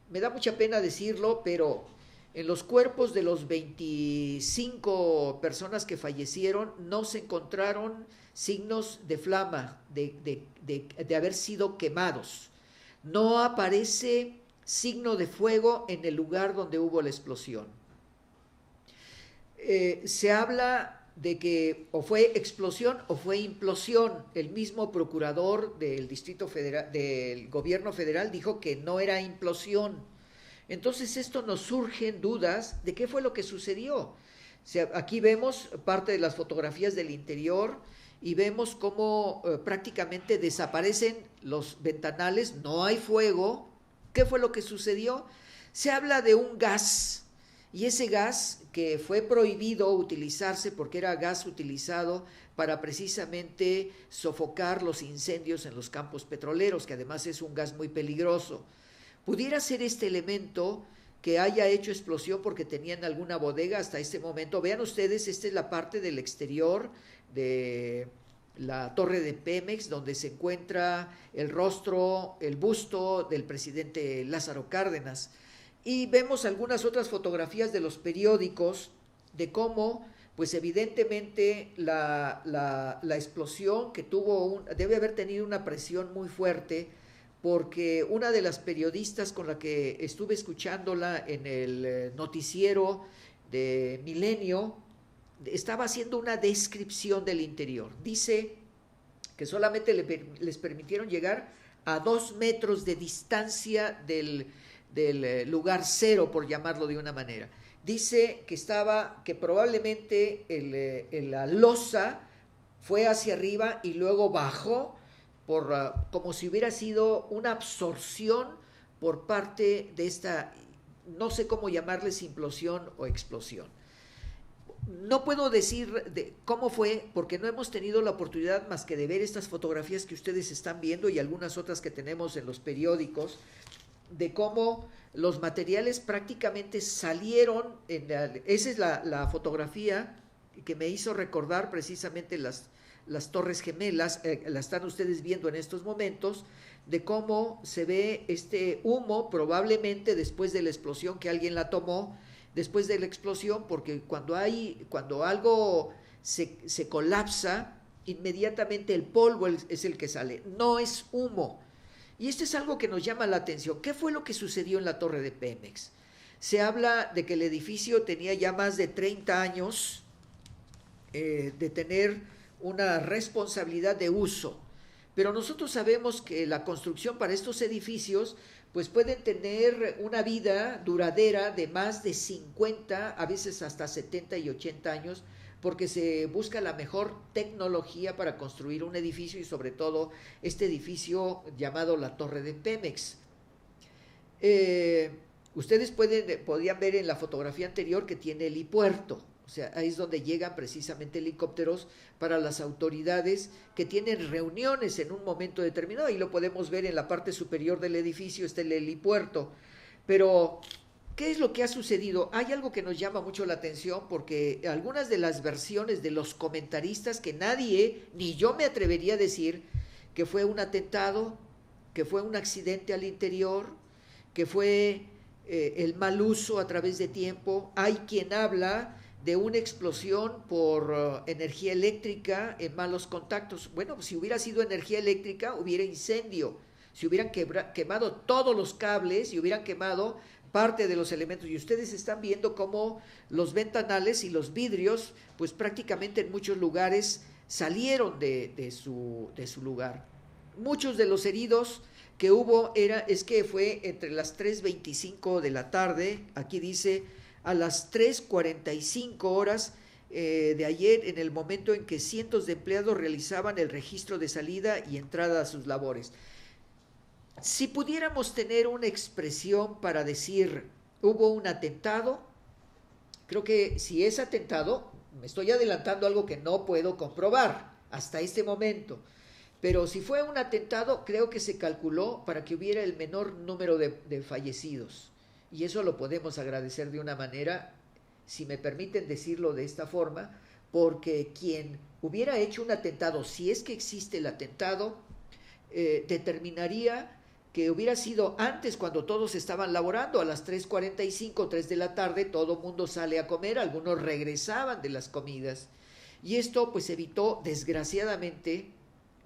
me da mucha pena decirlo, pero en los cuerpos de los 25 personas que fallecieron no se encontraron signos de flama, de haber sido quemados. No aparece signo de fuego en el lugar donde hubo la explosión. Se habla de que o fue explosión o fue implosión. El mismo procurador del Distrito Federal, del gobierno federal, dijo que no era implosión. Entonces esto nos surgen dudas de qué fue lo que sucedió. O sea, aquí vemos parte de las fotografías del interior y vemos cómo prácticamente desaparecen los ventanales, no hay fuego. ¿Qué fue lo que sucedió? Se habla de un gas, y ese gas que fue prohibido utilizarse porque era gas utilizado para precisamente sofocar los incendios en los campos petroleros, que además es un gas muy peligroso. Pudiera ser este elemento que haya hecho explosión porque tenían alguna bodega hasta este momento. Vean ustedes, esta es la parte del exterior de la torre de Pemex, donde se encuentra el rostro, el busto del presidente Lázaro Cárdenas. Y vemos algunas otras fotografías de los periódicos de cómo, pues evidentemente la explosión que tuvo, debe haber tenido una presión muy fuerte, porque una de las periodistas con la que estuve escuchándola en el noticiero de Milenio estaba haciendo una descripción del interior. Dice que solamente les permitieron llegar a 2 metros de distancia del lugar cero, por llamarlo de una manera. Dice que probablemente la losa fue hacia arriba y luego bajó como si hubiera sido una absorción por parte de esta, no sé cómo llamarles, implosión o explosión. No puedo decir cómo fue, porque no hemos tenido la oportunidad más que de ver estas fotografías que ustedes están viendo y algunas otras que tenemos en los periódicos, de cómo los materiales prácticamente salieron. Esa es la fotografía que me hizo recordar precisamente las Torres Gemelas, la están ustedes viendo en estos momentos, de cómo se ve este humo, probablemente después de la explosión, que alguien la tomó después de la explosión, porque cuando algo se colapsa, inmediatamente el polvo es el que sale, no es humo. Y esto es algo que nos llama la atención. ¿Qué fue lo que sucedió en la torre de Pemex? Se habla de que el edificio tenía ya más de 30 años de tener una responsabilidad de uso, pero nosotros sabemos que la construcción para estos edificios pues pueden tener una vida duradera de más de 50, a veces hasta 70 y 80 años, porque se busca la mejor tecnología para construir un edificio, y sobre todo este edificio llamado la Torre de Pemex. Ustedes podían ver en la fotografía anterior que tiene helipuerto. O sea, ahí es donde llegan precisamente helicópteros para las autoridades que tienen reuniones en un momento determinado. Ahí lo podemos ver en la parte superior del edificio, está el helipuerto. Pero, ¿qué es lo que ha sucedido? Hay algo que nos llama mucho la atención, porque algunas de las versiones de los comentaristas, que nadie, ni yo me atrevería a decir que fue un atentado, que fue un accidente al interior, que fue el mal uso a través de tiempo. Hay quien habla de una explosión por energía eléctrica en malos contactos. Bueno, pues si hubiera sido energía eléctrica, hubiera incendio. Si hubieran quemado todos los cables y hubieran quemado parte de los elementos. Y ustedes están viendo cómo los ventanales y los vidrios, pues prácticamente en muchos lugares salieron de su lugar. Muchos de los heridos que hubo es que fue entre las 3:25 de la tarde, aquí dice, a las 3:45 horas de ayer, en el momento en que cientos de empleados realizaban el registro de salida y entrada a sus labores. Si pudiéramos tener una expresión para decir hubo un atentado, creo que si es atentado, me estoy adelantando algo que no puedo comprobar hasta este momento, pero si fue un atentado, creo que se calculó para que hubiera el menor número de fallecidos. Y eso lo podemos agradecer de una manera, si me permiten decirlo de esta forma, porque quien hubiera hecho un atentado, si es que existe el atentado, determinaría que hubiera sido antes, cuando todos estaban laborando, a las 3:45, 3 de la tarde, todo mundo sale a comer, algunos regresaban de las comidas. Y esto pues evitó, desgraciadamente,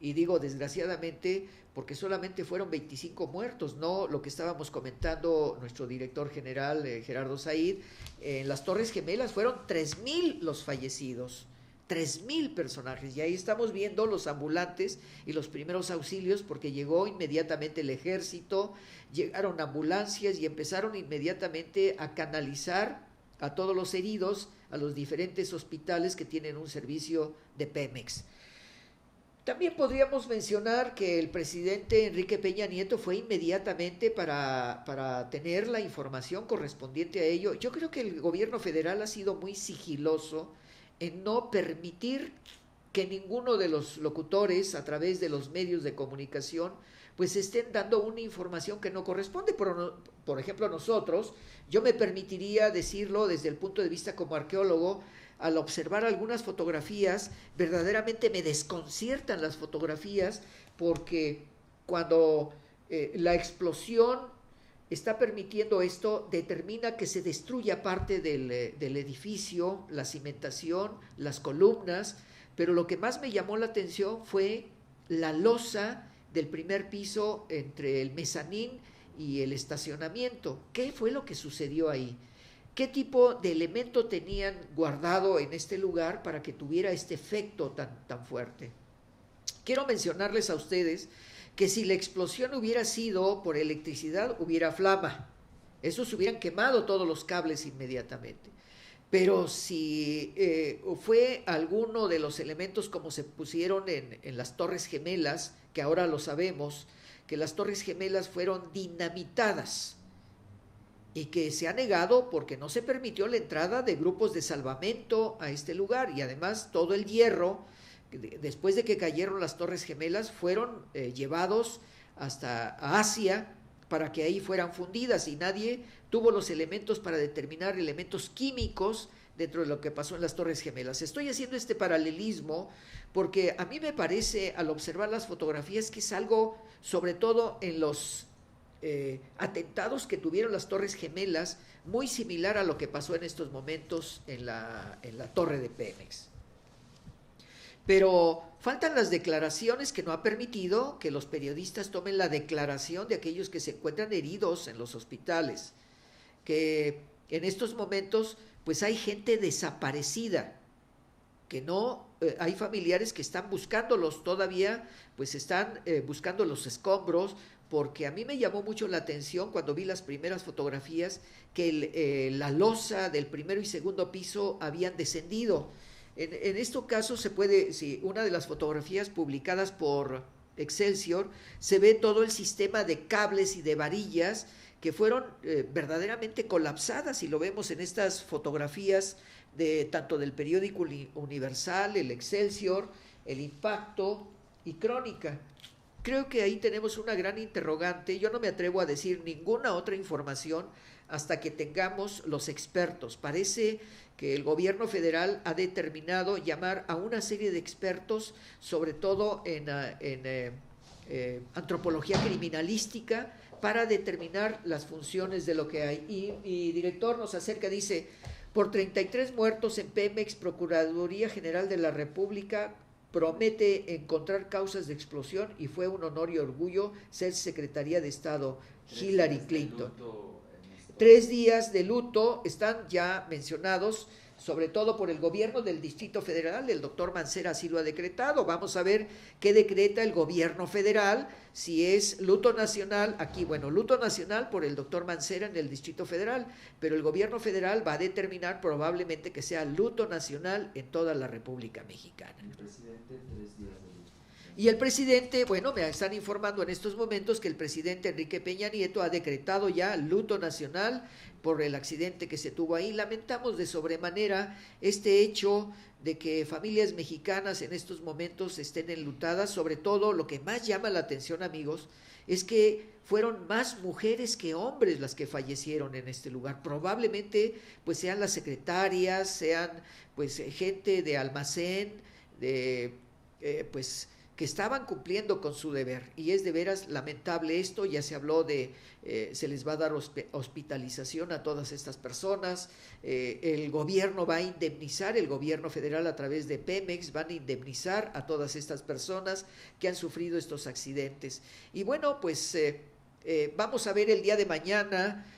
y digo desgraciadamente, porque solamente fueron 25 muertos, no lo que estábamos comentando nuestro director general, Gerardo Said. En las Torres Gemelas fueron 3,000 los fallecidos, 3,000 personajes, y ahí estamos viendo los ambulantes y los primeros auxilios, porque llegó inmediatamente el ejército, llegaron ambulancias y empezaron inmediatamente a canalizar a todos los heridos a los diferentes hospitales que tienen un servicio de Pemex. También podríamos mencionar que el presidente Enrique Peña Nieto fue inmediatamente para tener la información correspondiente a ello. Yo creo que el gobierno federal ha sido muy sigiloso en no permitir que ninguno de los locutores a través de los medios de comunicación pues estén dando una información que no corresponde. Por ejemplo, nosotros, yo me permitiría decirlo desde el punto de vista como arqueólogo, al observar algunas fotografías, verdaderamente me desconciertan las fotografías, porque cuando la explosión está permitiendo esto, determina que se destruya parte del edificio, la cimentación, las columnas, pero lo que más me llamó la atención fue la losa del primer piso entre el mezanín y el estacionamiento. ¿Qué fue lo que sucedió ahí? ¿Qué tipo de elemento tenían guardado en este lugar para que tuviera este efecto tan fuerte? Quiero mencionarles a ustedes que si la explosión hubiera sido por electricidad, hubiera flama. Esos hubieran quemado todos los cables inmediatamente. Pero si fue alguno de los elementos como se pusieron en las Torres Gemelas, que ahora lo sabemos, que las Torres Gemelas fueron dinamitadas y que se ha negado porque no se permitió la entrada de grupos de salvamento a este lugar, y además todo el hierro, después de que cayeron las Torres Gemelas, fueron llevados hasta Asia para que ahí fueran fundidas, y nadie tuvo los elementos para determinar elementos químicos dentro de lo que pasó en las Torres Gemelas. Estoy haciendo este paralelismo porque a mí me parece, al observar las fotografías, que es algo, sobre todo en los atentados que tuvieron las Torres Gemelas, muy similar a lo que pasó en estos momentos en la torre de Pemex. Pero faltan las declaraciones, que no ha permitido que los periodistas tomen la declaración de aquellos que se encuentran heridos en los hospitales, que en estos momentos pues hay gente desaparecida, que no, hay familiares que están buscándolos todavía, pues están buscando los escombros, porque a mí me llamó mucho la atención cuando vi las primeras fotografías que la losa del primero y segundo piso habían descendido. En este caso se puede, si una de las fotografías publicadas por Excelsior, se ve todo el sistema de cables y de varillas que fueron verdaderamente colapsadas, y lo vemos en estas fotografías tanto del periódico Universal, el Excelsior, el Impacto y Crónica. Creo que ahí tenemos una gran interrogante. Yo no me atrevo a decir ninguna otra información hasta que tengamos los expertos. Parece que el gobierno federal ha determinado llamar a una serie de expertos, sobre todo en antropología criminalística, para determinar las funciones de lo que hay. Y director nos acerca, dice: por 33 muertos en Pemex, Procuraduría General de la República promete encontrar causas de explosión, y fue un honor y orgullo ser Secretaría de Estado Hillary Clinton. 3 días de luto están ya mencionados, sobre todo por el gobierno del Distrito Federal. El doctor Mancera así lo ha decretado. Vamos a ver qué decreta el gobierno federal, si es luto nacional. Aquí, bueno, luto nacional por el doctor Mancera en el Distrito Federal, pero el gobierno federal va a determinar probablemente que sea luto nacional en toda la República Mexicana. El presidente, 3 días de luto. Y el presidente, bueno, me están informando en estos momentos que el presidente Enrique Peña Nieto ha decretado ya luto nacional por el accidente que se tuvo ahí. Lamentamos de sobremanera este hecho de que familias mexicanas en estos momentos estén enlutadas. Sobre todo, lo que más llama la atención, amigos, es que fueron más mujeres que hombres las que fallecieron en este lugar. Probablemente pues sean las secretarias, sean pues gente de almacén, pues que estaban cumpliendo con su deber, y es de veras lamentable esto. Ya se habló de, se les va a dar hospitalización a todas estas personas, el gobierno va a indemnizar, el gobierno federal a través de Pemex van a indemnizar a todas estas personas que han sufrido estos accidentes. Y bueno, pues vamos a ver el día de mañana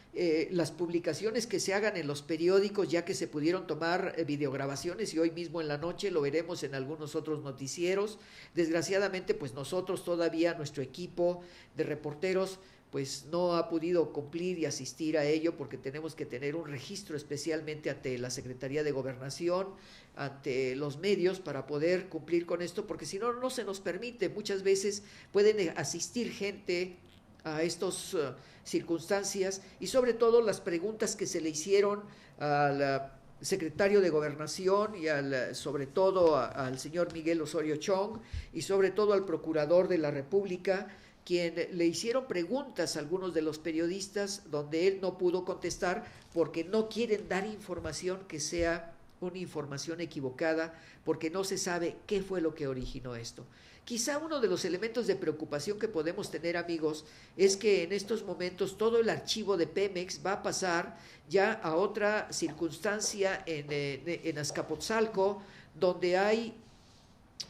las publicaciones que se hagan en los periódicos, ya que se pudieron tomar videograbaciones, y hoy mismo en la noche lo veremos en algunos otros noticieros. Desgraciadamente, pues nosotros todavía, nuestro equipo de reporteros, pues no ha podido cumplir y asistir a ello, porque tenemos que tener un registro especialmente ante la Secretaría de Gobernación, ante los medios, para poder cumplir con esto, porque si no, no se nos permite. Muchas veces pueden asistir gente a estas circunstancias, y sobre todo las preguntas que se le hicieron al secretario de Gobernación y sobre todo al señor Miguel Osorio Chong, y sobre todo al procurador de la República, quien le hicieron preguntas a algunos de los periodistas donde él no pudo contestar porque no quieren dar información que sea una información equivocada, porque no se sabe qué fue lo que originó esto. Quizá uno de los elementos de preocupación que podemos tener, amigos, es que en estos momentos todo el archivo de Pemex va a pasar ya a otra circunstancia en Azcapotzalco, donde hay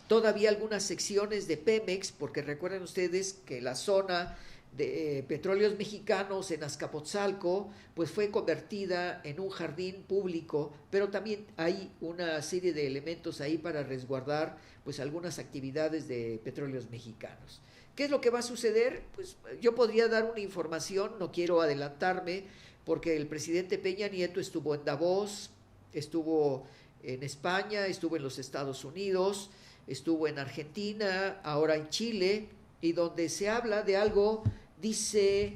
todavía algunas secciones de Pemex, porque recuerden ustedes que la zona de Petróleos Mexicanos en Azcapotzalco pues fue convertida en un jardín público, pero también hay una serie de elementos ahí para resguardar pues algunas actividades de Petróleos Mexicanos. ¿Qué es lo que va a suceder? Pues yo podría dar una información, no quiero adelantarme, porque el presidente Peña Nieto estuvo en Davos, estuvo en España, estuvo en los Estados Unidos, estuvo en Argentina, ahora en Chile, y donde se habla de algo, dice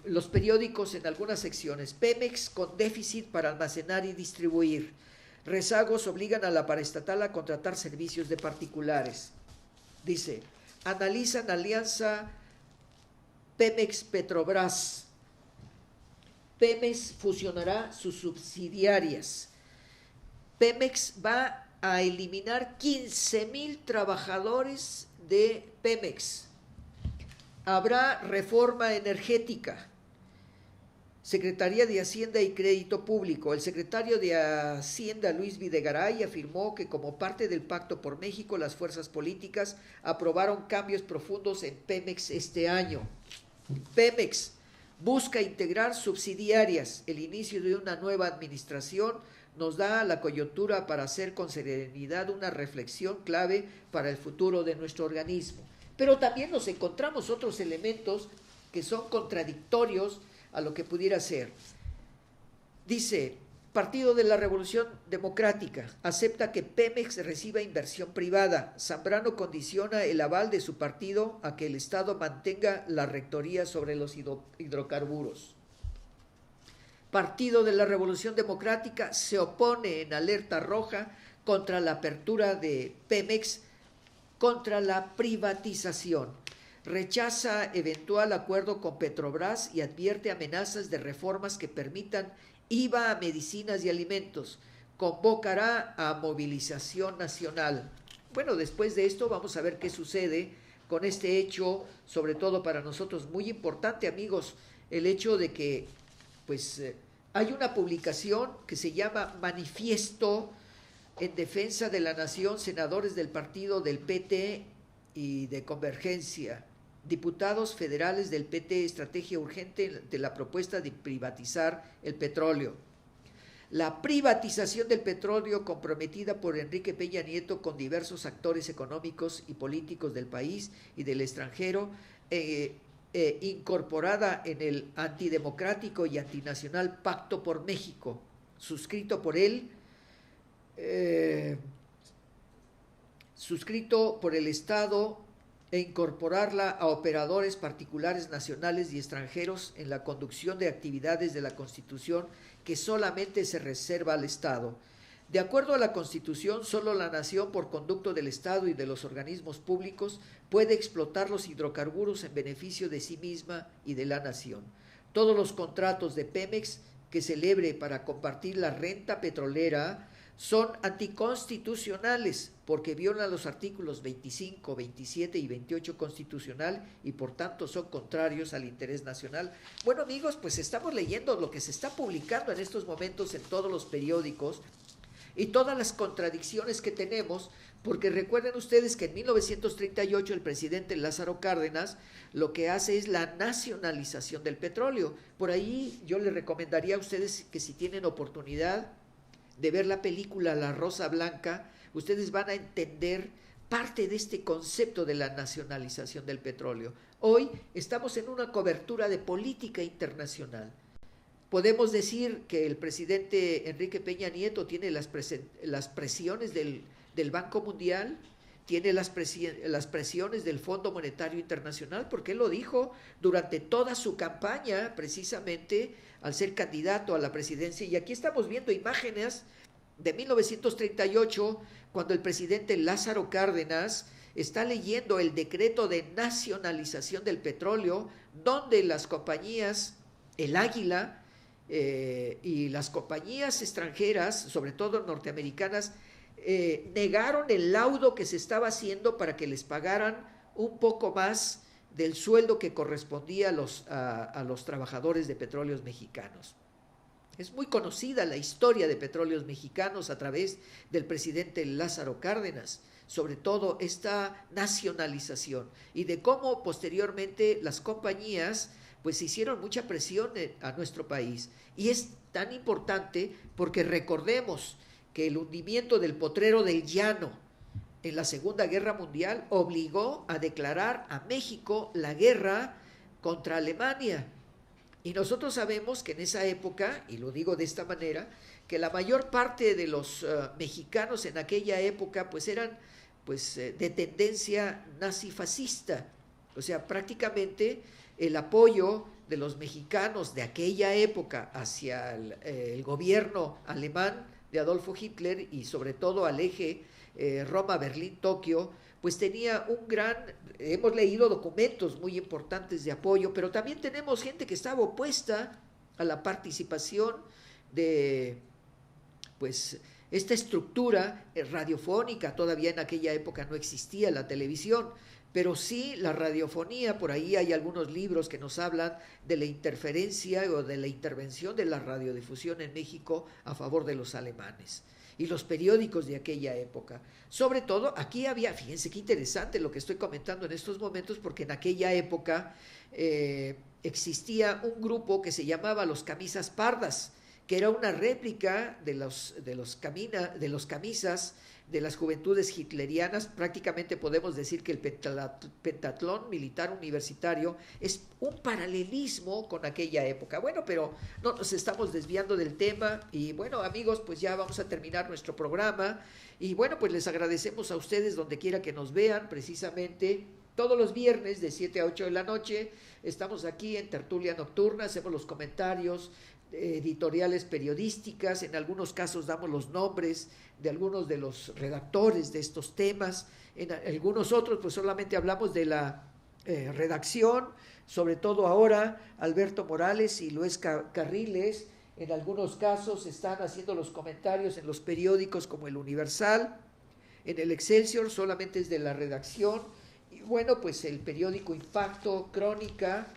los periódicos en algunas secciones: Pemex con déficit para almacenar y distribuir, rezagos obligan a la paraestatal a contratar servicios de particulares. Dice, analizan alianza Pemex-Petrobras, Pemex fusionará sus subsidiarias, Pemex va a eliminar 15,000 trabajadores de Pemex, habrá reforma energética, Secretaría de Hacienda y Crédito Público. El secretario de Hacienda, Luis Videgaray, afirmó que como parte del Pacto por México, las fuerzas políticas aprobaron cambios profundos en Pemex este año. Pemex busca integrar subsidiarias. El inicio de una nueva administración nos da la coyuntura para hacer con serenidad una reflexión clave para el futuro de nuestro organismo. Pero también nos encontramos otros elementos que son contradictorios a lo que pudiera ser. Dice, Partido de la Revolución Democrática acepta que Pemex reciba inversión privada. Zambrano condiciona el aval de su partido a que el Estado mantenga la rectoría sobre los hidrocarburos. Partido de la Revolución Democrática se opone en alerta roja contra la apertura de Pemex, contra la privatización. Rechaza eventual acuerdo con Petrobras y advierte amenazas de reformas que permitan IVA a medicinas y alimentos. Convocará a movilización nacional. Bueno, después de esto vamos a ver qué sucede con este hecho, sobre todo para nosotros muy importante, amigos, el hecho de que pues hay una publicación que se llama Manifiesto en Defensa de la Nación, senadores del partido del PT y de Convergencia, diputados federales del PT, estrategia urgente de la propuesta de privatizar el petróleo. La privatización del petróleo comprometida por Enrique Peña Nieto con diversos actores económicos y políticos del país y del extranjero, incorporada en el antidemocrático y antinacional Pacto por México, suscrito por él, suscrito por el Estado, e incorporarla a operadores particulares nacionales y extranjeros en la conducción de actividades de la Constitución que solamente se reserva al Estado. De acuerdo a la Constitución, solo la nación, por conducto del Estado y de los organismos públicos, puede explotar los hidrocarburos en beneficio de sí misma y de la nación. Todos los contratos de Pemex que celebre para compartir la renta petrolera son anticonstitucionales porque violan los artículos 25, 27 y 28 constitucional y por tanto son contrarios al interés nacional. Bueno, amigos, pues estamos leyendo lo que se está publicando en estos momentos en todos los periódicos y todas las contradicciones que tenemos, porque recuerden ustedes que en 1938 el presidente Lázaro Cárdenas lo que hace es la nacionalización del petróleo. Por ahí yo les recomendaría a ustedes que si tienen oportunidad de ver la película La Rosa Blanca, ustedes van a entender parte de este concepto de la nacionalización del petróleo. Hoy estamos en una cobertura de política internacional. Podemos decir que el presidente Enrique Peña Nieto tiene las presiones del Banco Mundial, tiene las presiones del Fondo Monetario Internacional, porque él lo dijo durante toda su campaña, precisamente al ser candidato a la presidencia. Y aquí estamos viendo imágenes de 1938, cuando el presidente Lázaro Cárdenas está leyendo el decreto de nacionalización del petróleo, donde las compañías, el Águila y las compañías extranjeras, sobre todo norteamericanas, negaron el laudo que se estaba haciendo para que les pagaran un poco más del sueldo que correspondía a los trabajadores de Petróleos Mexicanos. Es muy conocida la historia de Petróleos Mexicanos a través del presidente Lázaro Cárdenas. sobre todo esta nacionalización y de cómo posteriormente las compañías pues hicieron mucha presión a nuestro país. Y es tan importante porque recordemos que el hundimiento del Potrero del Llano en la Segunda Guerra Mundial obligó a declarar a México la guerra contra Alemania. Y nosotros sabemos que en esa época, y lo digo de esta manera, que la mayor parte de los mexicanos en aquella época pues eran de tendencia nazifascista. O sea, prácticamente el apoyo de los mexicanos de aquella época hacia el gobierno alemán de Adolfo Hitler y sobre todo al eje Roma, Berlín, Tokio, pues tenía hemos leído documentos muy importantes de apoyo, pero también tenemos gente que estaba opuesta a la participación de, pues, esta estructura radiofónica. Todavía en aquella época no existía la televisión, pero sí la radiofonía. Por ahí hay algunos libros que nos hablan de la interferencia o de la intervención de la radiodifusión en México a favor de los alemanes. Y los periódicos de aquella época. Sobre todo, aquí había, fíjense qué interesante lo que estoy comentando en estos momentos, porque en aquella época existía un grupo que se llamaba Los Camisas Pardas, que era una réplica de los camisas de las juventudes hitlerianas. Prácticamente podemos decir que el pentatlón militar universitario es un paralelismo con aquella época. Bueno, pero no nos estamos desviando del tema y bueno, amigos, pues ya vamos a terminar nuestro programa y bueno, pues les agradecemos a ustedes donde quiera que nos vean. Precisamente todos los viernes de 7 a 8 de la noche estamos aquí en Tertulia Nocturna, hacemos los comentarios editoriales periodísticas, en algunos casos damos los nombres de algunos de los redactores de estos temas, en algunos otros pues solamente hablamos de la redacción, sobre todo ahora Alberto Morales y Luis Carriles, en algunos casos están haciendo los comentarios en los periódicos como El Universal, en el Excelsior solamente es de la redacción, y bueno, pues el periódico Impacto, Crónica,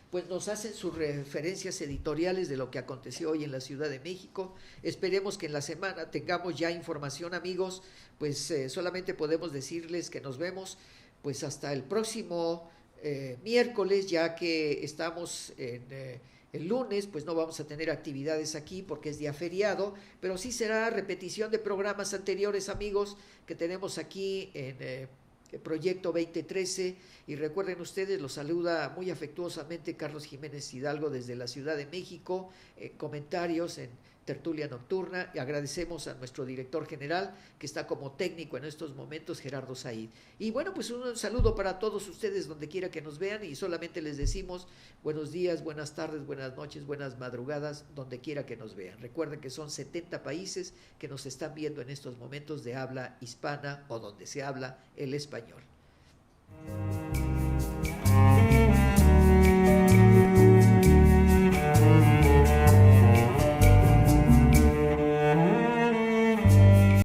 pues nos hacen sus referencias editoriales de lo que aconteció hoy en la Ciudad de México. Esperemos que en la semana tengamos ya información, amigos, pues solamente podemos decirles que nos vemos pues hasta el próximo miércoles, ya que estamos en el lunes, pues no vamos a tener actividades aquí porque es día feriado, pero sí será repetición de programas anteriores, amigos, que tenemos aquí en Proyecto 2013, y recuerden ustedes, los saluda muy afectuosamente Carlos Jiménez Hidalgo desde la Ciudad de México, comentarios en Tertulia Nocturna, y agradecemos a nuestro director general que está como técnico en estos momentos, Gerardo Said. Y bueno, pues un saludo para todos ustedes donde quiera que nos vean, y solamente les decimos buenos días, buenas tardes, buenas noches, buenas madrugadas, donde quiera que nos vean. Recuerden que son 70 países que nos están viendo en estos momentos de habla hispana o donde se habla el español.